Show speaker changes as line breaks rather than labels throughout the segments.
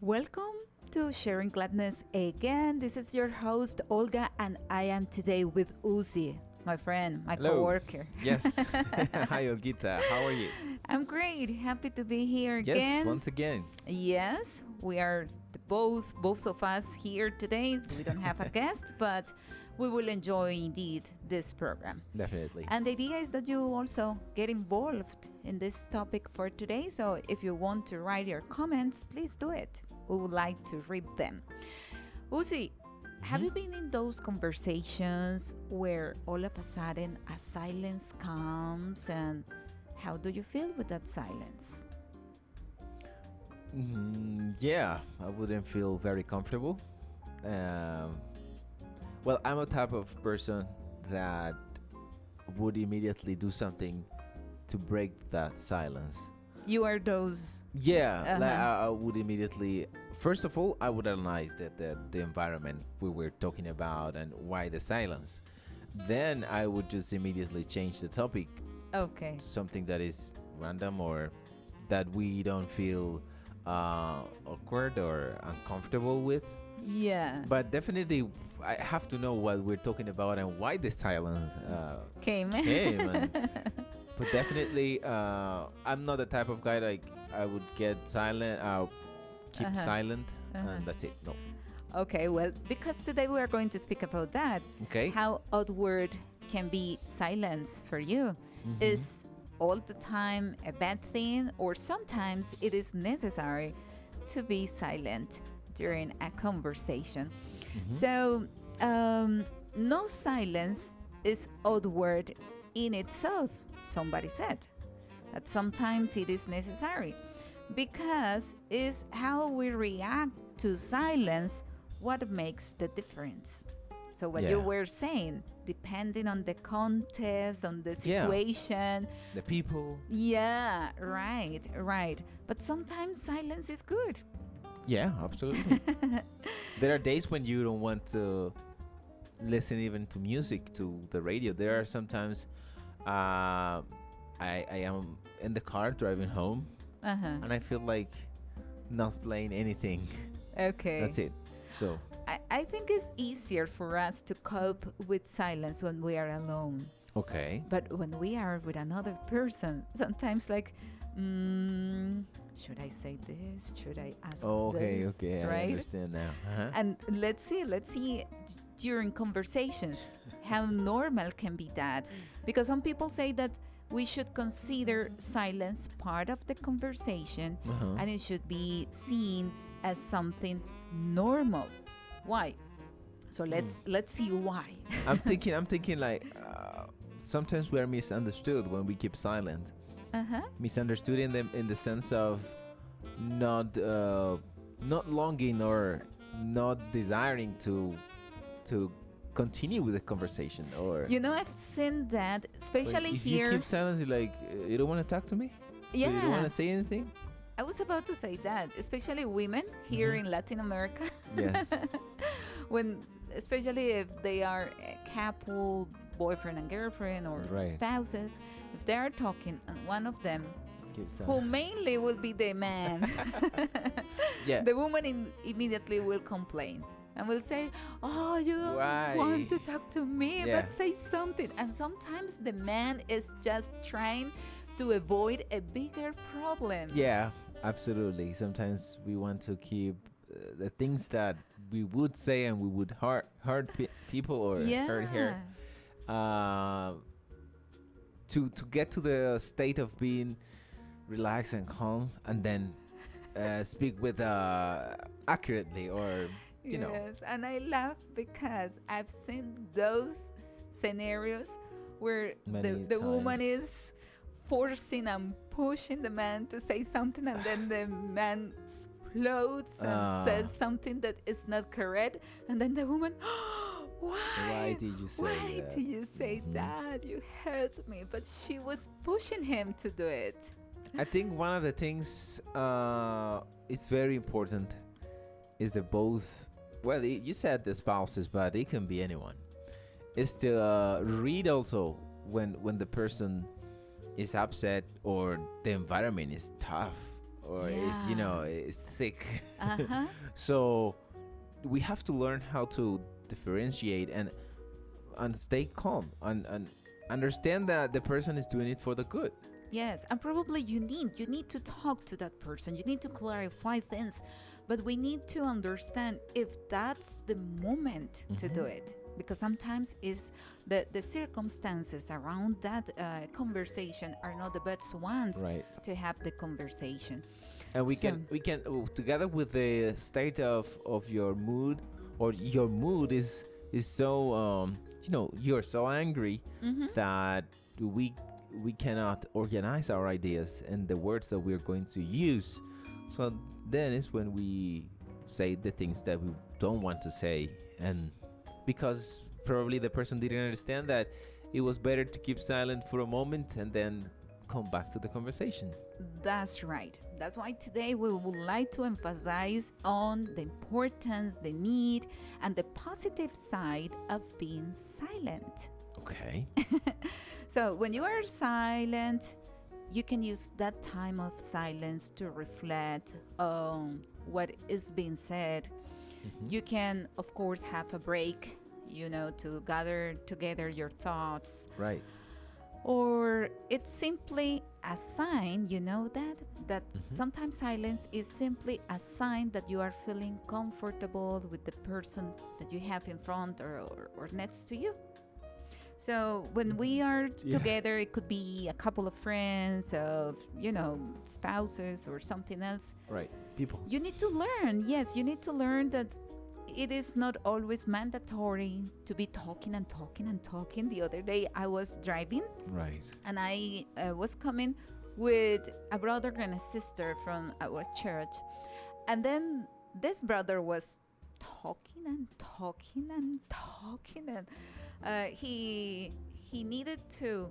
Welcome to Sharing Gladness again. This is your host, Olga, and I am today with Uzi, my friend, my
Hello.
coworker.
Yes. Hi, Olgita. How are you?
I'm great. Happy to be here
Yes,
again.
once again.
Yes, we are both of us here today. We don't have a guest, but we will enjoy indeed this program.
Definitely.
And the idea is that you also get involved in this topic for today. So if you want to write your comments, please do it. We would like to read them. Uzi, have you been in those conversations where all of a sudden a silence comes, and how do you feel with that silence?
Yeah, I wouldn't feel very comfortable. Well, I'm a type of person that would immediately do something to break that silence.
You are those.
Yeah, like
Uh-huh.
I would immediately. First of all, I would analyze the environment we were talking about and why the silence. Then I would just immediately change the topic
Okay.
to something that is random or that we don't feel awkward or uncomfortable with.
Yeah.
But definitely, I have to know what we're talking about and why the silence
Came.
came. But definitely, I'm not the type of guy like I would get silent. I'll keep
Uh-huh.
silent,
Uh-huh.
and that's it. No.
Okay, well, because today we are going to speak about that.
Okay.
How outward can be silence for you?
Mhm.
Is all the time a bad thing, or sometimes it is necessary to be silent during a conversation?
Mhm.
So, no silence is outward in itself, somebody said. That sometimes it is necessary because it's how we react to silence what makes the difference. So what you
Yeah.
were saying, depending on the context, on the
Yeah.
situation.
The people.
Yeah, right. But sometimes silence is good.
Yeah, absolutely. There are days when you don't want to listen even to music, to the radio. There are sometimes I am in the car driving home
Uh-huh.
and I feel like not playing anything.
Okay.
That's it. So,
I think it's easier for us to cope with silence when we are alone.
okay.
But when we are with another person, sometimes like, should I say this? Should I ask
Okay,
this?
okay. I
Right?
understand now. Uh-huh.
And let's see during conversations how normal can be that. Because some people say that we should consider silence part of the conversation
Uh-huh.
and it should be seen as something normal. Why? So let's see why.
I'm thinking like sometimes we are misunderstood when we keep silent.
Uh-huh.
Misunderstood in the sense of not longing or not desiring to continue with the conversation, or
You know, I've seen that,
like,
especially
if
here.
you keep silence, you're like you don't want to talk to me. So you don't
Yeah.
want to say anything.
I was about to say that, especially women here
Mhm.
in Latin America,
Yes.
when, especially if they are a couple, boyfriend and girlfriend, or
Right.
spouses, if they are talking and one of them,
Keep
who
silent.
mainly will be the man,
Yeah.
the woman immediately will complain and will say, "Oh, you don't
Why?
want to talk to me,
Yeah.
but say something." And sometimes the man is just trying to avoid a bigger problem.
Yeah, absolutely. Sometimes we want to keep the things that we would say and we would hurt people or hurt her. To get to the state of being relaxed and calm, and then speak with accurately, or you know.
Yes, and I laugh because I've seen those scenarios where
Many
the woman
times.
is forcing and pushing the man to say something, and then the man explodes and says something that is not correct, and then the woman, why
did you say
why
that?
do you say
Mhm.
that? You hurt me. But she was pushing him to do it.
I think one of the things is very important is that both, you said the spouses, but it can be anyone, is to read also when the person is upset or the environment is tough or is
Yeah.
is thick.
Uh-huh.
So we have to learn how to differentiate and stay calm and understand that the person is doing it for the good.
Yes, and probably you need to talk to that person. You need to clarify things, but we need to understand if that's the moment to do it, because sometimes is the circumstances around that conversation are not the best ones
Right.
to have the conversation.
And we
So-
can together with the state of your mood, or your mood is so you're so angry that we cannot organize our ideas and the words that we're going to use. So then is when we say the things that we don't want to say, and because probably the person didn't understand that it was better to keep silent for a moment and then come back to the conversation.
That's right. That's why today we would like to emphasize on the importance, the need, and the positive side of being silent.
Okay.
So when you are silent, you can use that time of silence to reflect on what is being said. You can, of course, have a break, to gather together your thoughts.
Right.
Or it's simply a sign, that sometimes silence is simply a sign that you are feeling comfortable with the person that you have in front or next to you. So when we are together, it could be a couple of friends, of spouses or something else.
Right. People.
You need to learn. Yes, you need to learn that it is not always mandatory to be talking and talking and talking. The other day I was driving
Right.
and I was coming with a brother and a sister from our church. And then this brother was talking and talking and talking, and he needed to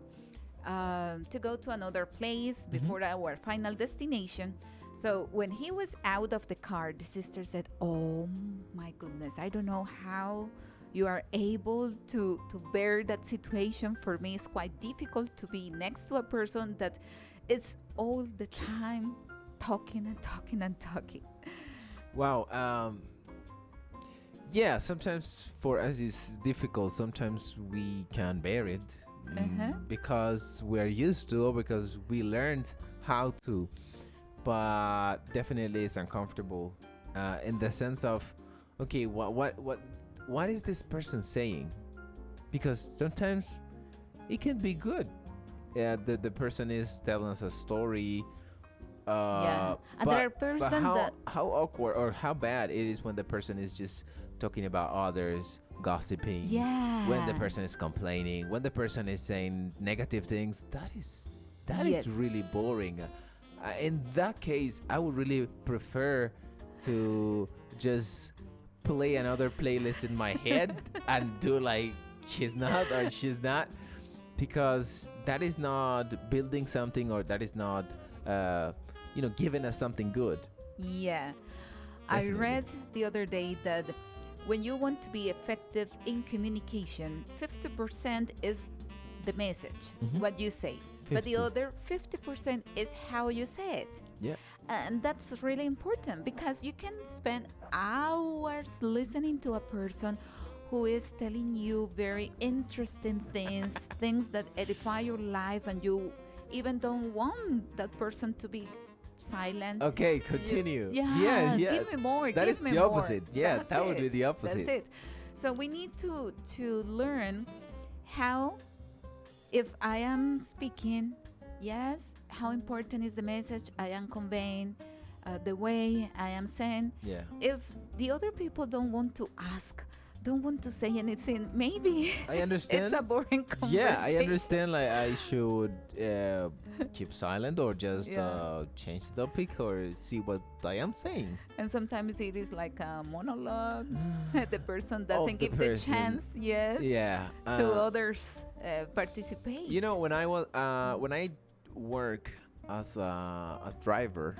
go to another place before our final destination. So when he was out of the car, the sister said, "Oh my goodness, I don't know how you are able to bear that situation. For me, it's quite difficult to be next to a person that is all the time talking and talking and talking."
Wow. Yeah, sometimes for us it's difficult. Sometimes we can bear it because we're used to, or because we learned how to. But definitely it's uncomfortable in the sense of, okay, what is this person saying? Because sometimes it can be good. Yeah, the person is telling us a story.
And
but,
there are
but
persons that
how awkward or how bad it is when the person is just talking about others, gossiping. When the person is complaining, when the person is saying negative things, that is
Yes.
really boring. In that case, I would really prefer to just play another playlist in my head and do like she's not or she's not, because that is not building something, or that is not giving us something good.
Yeah. I
Definitely.
read the other day that when you want to be effective in communication, 50% is the message, what you say. But the
50.
other 50% is how you say it.
Yeah.
And that's really important, because you can spend hours listening to a person who is telling you very interesting things, things that edify your life, and you even don't want that person to be silent.
Okay, continue.
Yeah,
yeah.
give me more.
That
give
is
me
the
more.
opposite. Yeah,
That's
that would be
it.
the opposite.
That's it. So we need to learn how, if I am speaking, yes, how important is the message I am conveying, the way I am saying.
Yeah.
If the other people don't want to ask, don't want to say anything, maybe
I understand.
it's a boring conversation.
Yeah, I understand. Like I should keep silent, or just
Yeah.
change the topic, or see what I am saying.
And sometimes it is like a monologue. The person
Of
doesn't
the
give the
person.
chance, yes,
Yeah.
to others participate.
When I work as a driver,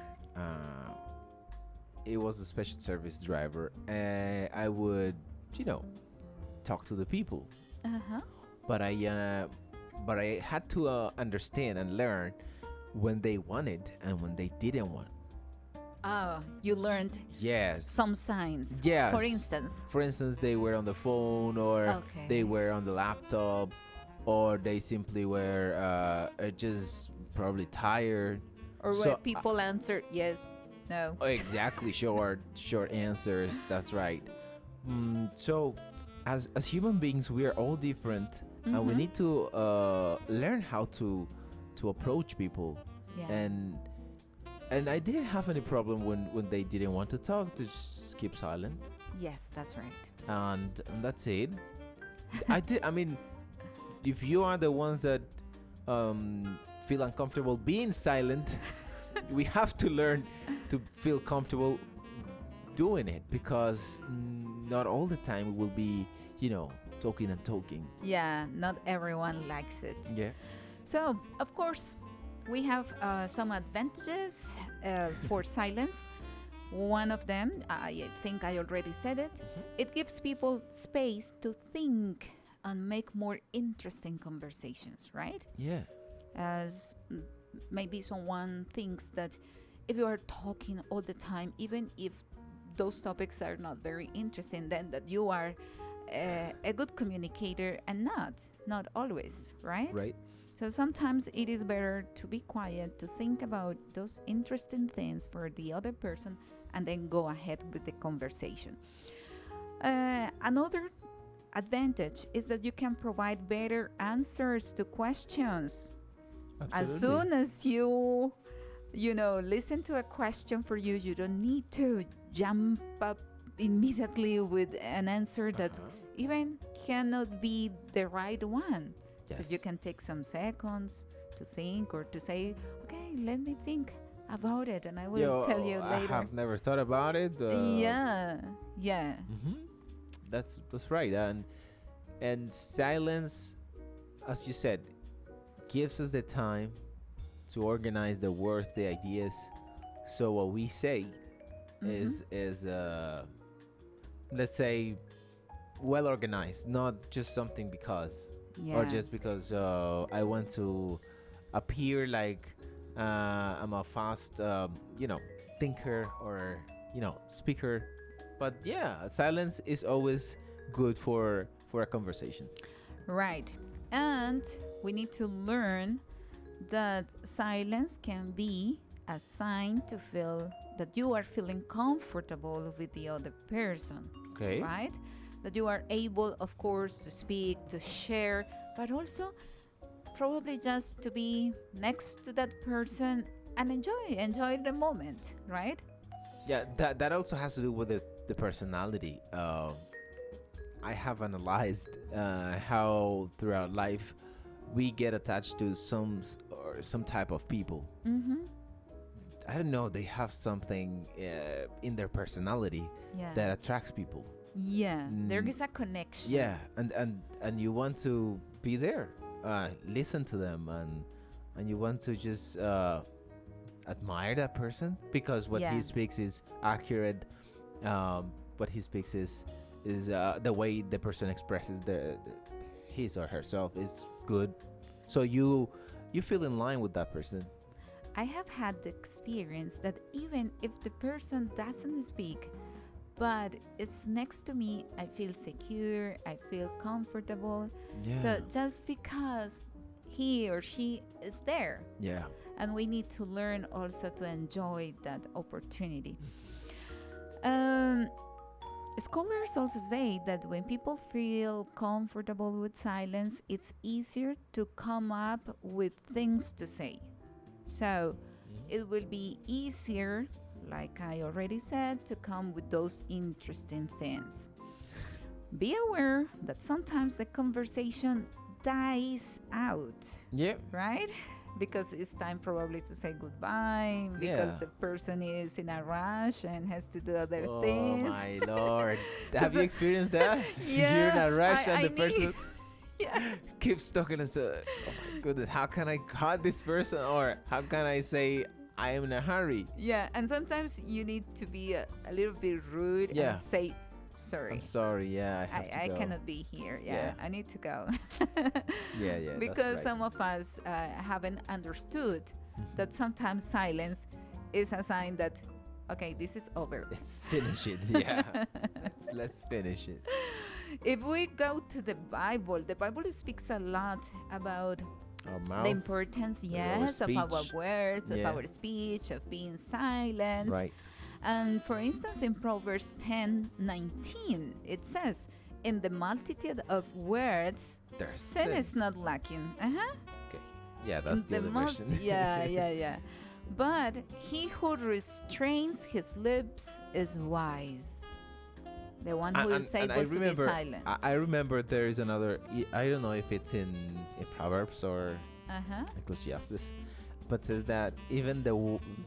it was a special service driver, and I would, talk to the people.
Uh-huh.
But I but I had to understand and learn when they wanted and when they didn't want.
Oh, you learned
Yes.
some signs.
Yes.
For instance.
For instance, they were on the phone, or
Okay.
they were on the laptop, or they simply were just probably tired.
Or
So,
where people answer yes, no.
Exactly, short answers. That's right. So, as human beings, we are all different, and we
Mhm.
need to learn how to approach people.
Yeah.
And I didn't have any problem when they didn't want to talk, to just keep silent,
Yes, that's right.
and that's it. I mean, if you are the ones that feel uncomfortable being silent, we have to learn to feel comfortable doing it, because not all the time we will be, talking and talking.
Yeah, not everyone likes it.
Yeah.
So, of course, we have some advantages for silence. One of them, I think I already said it, it gives people space to think and make more interesting conversations, right?
Yeah.
As maybe someone thinks that if you are talking all the time, even if those topics are not very interesting, then that you are a good communicator, and not always, right?
Right.
So sometimes it is better to be quiet, to think about those interesting things for the other person, and then go ahead with the conversation. Another advantage is that you can provide better answers to questions. As soon as you listen to a question for you, you don't need to jump up immediately with an answer that even cannot be the right one.
Yes.
So you can take some seconds to think, or to say, okay, let me think about it, and I will tell you
I
later.
have never thought about it.
Yeah.
That's right. And silence, as you said, gives us the time to organize the words, the ideas. So what we say is let's say, well organized, not just something because, or just because I want to appear like I'm a fast thinker, or speaker. But yeah, silence is always good for a conversation.
Right. And we need to learn that silence can be a sign to feel that you are feeling comfortable with the other person.
Okay.
Right? That you are able, of course, to speak, to share, but also probably just to be next to that person and enjoy the moment, right?
Yeah, that also has to do with the personality. I have analyzed how throughout life we get attached to some type of people. I don't know, they have something in their personality that attracts people.
Yeah, there is a connection.
Yeah, and you want to be there, listen to them, and you want to just admire that person, because what he speaks is accurate. What he speaks is the way the person expresses his or herself is good. So you feel in line with that person.
I have had the experience that even if the person doesn't speak, but it's next to me, I feel secure, I feel comfortable.
Yeah.
So just because he or she is there.
Yeah.
And we need to learn also to enjoy that opportunity. Scholars also say that when people feel comfortable with silence, it's easier to come up with things to say. So it will be easier, like I already said, to come with those interesting things. Be aware that sometimes the conversation dies out.
Yeah.
Right? Because it's time probably to say goodbye, because the person is in a rush and has to do other things.
Oh my lord. Have you experienced that?
Yeah,
You're in a rush and
I
the person
yeah.
keeps talking us to, oh my goodness, how can I cut this person, or how can I say I am in a hurry?
Yeah, and sometimes you need to be a little bit rude and say, sorry.
I'm sorry. Yeah, I have to
I
go.
cannot be here. Yeah,
Yeah.
I need to go.
Yeah.
Because
that's right.
some of us haven't understood that sometimes silence is a sign that, okay, this is over.
Let's finish it. Yeah. Let's finish it.
If we go to the Bible speaks a lot about
Our
the
mouth.
importance,
our
yes, of our
speech.
words, of
Yeah.
our speech, of being silent.
Right.
And for instance, in Proverbs 10:19, it says, "In the multitude of words,
There's
sin
sin.
is not lacking." Uh-huh.
Okay. Yeah, that's the other version.
yeah. But he who restrains his lips is wise. The one who is
And I
able to be
remember,
silent.
I remember there is another. I don't know if it's in Proverbs or
Uh-huh.
Ecclesiastes, but says that even the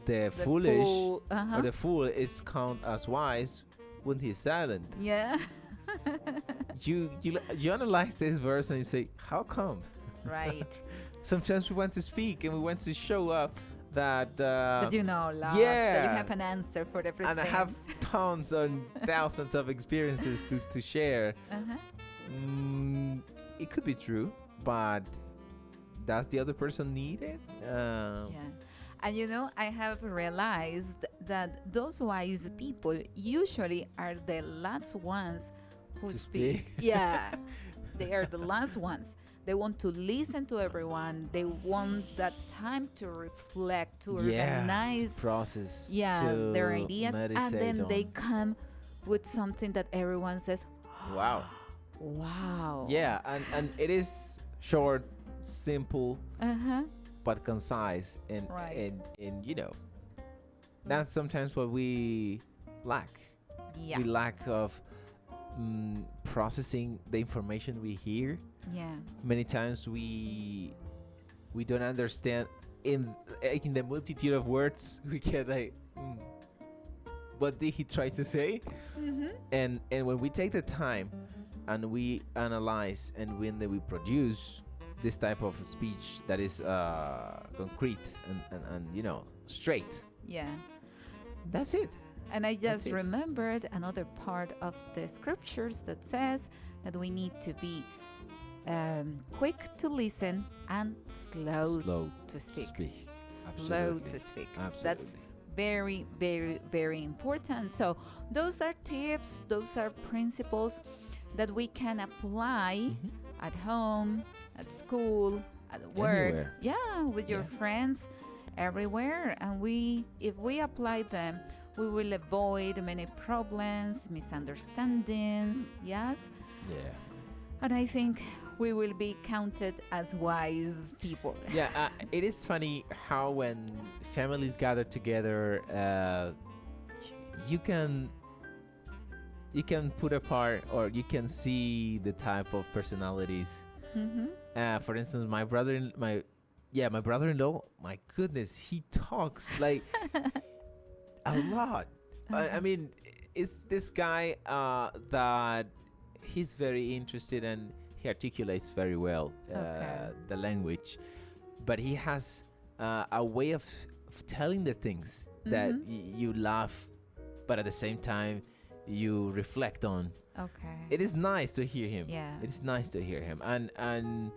The
foolish
fool, uh-huh.
or the fool is count as wise when he's silent.
Yeah.
You analyze this verse and you say, how come?
Right.
Sometimes we want to speak and we want to show up that
That you know, love. That
yeah.
you have an answer for everything.
and I have tons and thousands of experiences to share.
Uh-huh.
It could be true, but does the other person need it?
Yeah. And you know, I have realized that those wise people usually are the last ones who
To
speak.
speak.
Yeah. They are the last ones. They want to listen to everyone. They want that time to reflect, to organize
process.
their
to
ideas, and
meditate
then they
on.
come with something that everyone says,
Wow.
wow.
Yeah, and it is short, simple,
Uh-huh.
but concise, and
Right.
and you know, that's sometimes what we lack.
Yeah.
We lack of processing the information we hear.
Yeah.
Many times we don't understand in the multitude of words we get like what did he try to say.
Mm-hmm.
And when we take the time and we analyze and when we produce this type of speech that is concrete and you know straight,
Yeah.
that's it.
And I just
it.
remembered another part of the scriptures that says that we need to be quick to listen and slow to speak. Slow
Absolutely.
to speak.
Absolutely.
That's very, very, very important. So those are tips, those are principles that we can apply
Mhm.
at home, at school, at work.
Anywhere.
Yeah, with your
Yeah.
friends, everywhere. And if we apply them, we will avoid many problems, misunderstandings. Yes.
Yeah.
And I think we will be counted as wise people.
Yeah, it is funny how when families gather together, you can put apart or you can see the type of personalities.
Mm-hmm.
For instance, my brother-in-law. My goodness, he talks like a lot. I mean, it's this guy that he's very interested and he articulates very well
Okay.
the language, but he has a way of telling the things that you laugh, but at the same time you reflect on.
Okay.
It is nice to hear him.
Yeah.
It is nice to hear him, and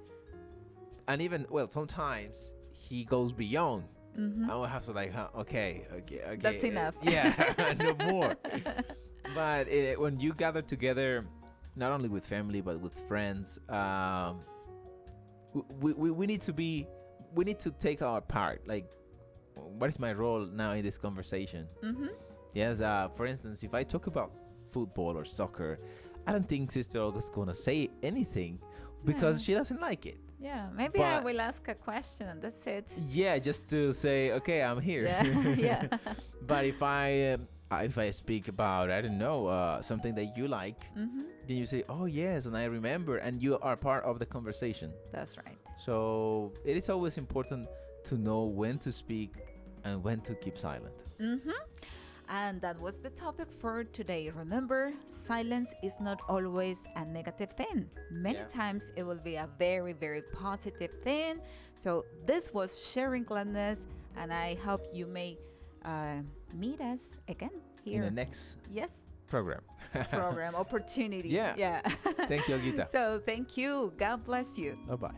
even sometimes he goes beyond.
Mm-hmm.
I will have to like, okay.
That's enough.
Yeah, no more. But when you gather together, not only with family but with friends, we need to take our part. Like, what is my role now in this conversation?
Mm-hmm.
Yes. For instance, if I talk about football or soccer, I don't think Sister Olga's gonna say anything because
Yeah.
she doesn't like it.
Yeah. Maybe I
But-
will ask a question and that's it.
Yeah, just to say, okay, I'm here.
Yeah. Yeah.
But if I speak about, I don't know, something that you like,
Mm-hmm.
then you say, oh yes, and I remember, and you are part of the conversation.
That's right.
So it is always important to know when to speak and when to keep silent.
Mm-hmm. And that was the topic for today. Remember, silence is not always a negative thing. Many
Yeah.
times it will be a very, very positive thing. So this was Sharing Gladness, and I hope you may meet us again
In
here.
the next
Yes.
program.
program opportunity.
Yeah.
Yeah.
Thank you, Olguita.
So thank you. God bless you.
Bye-bye.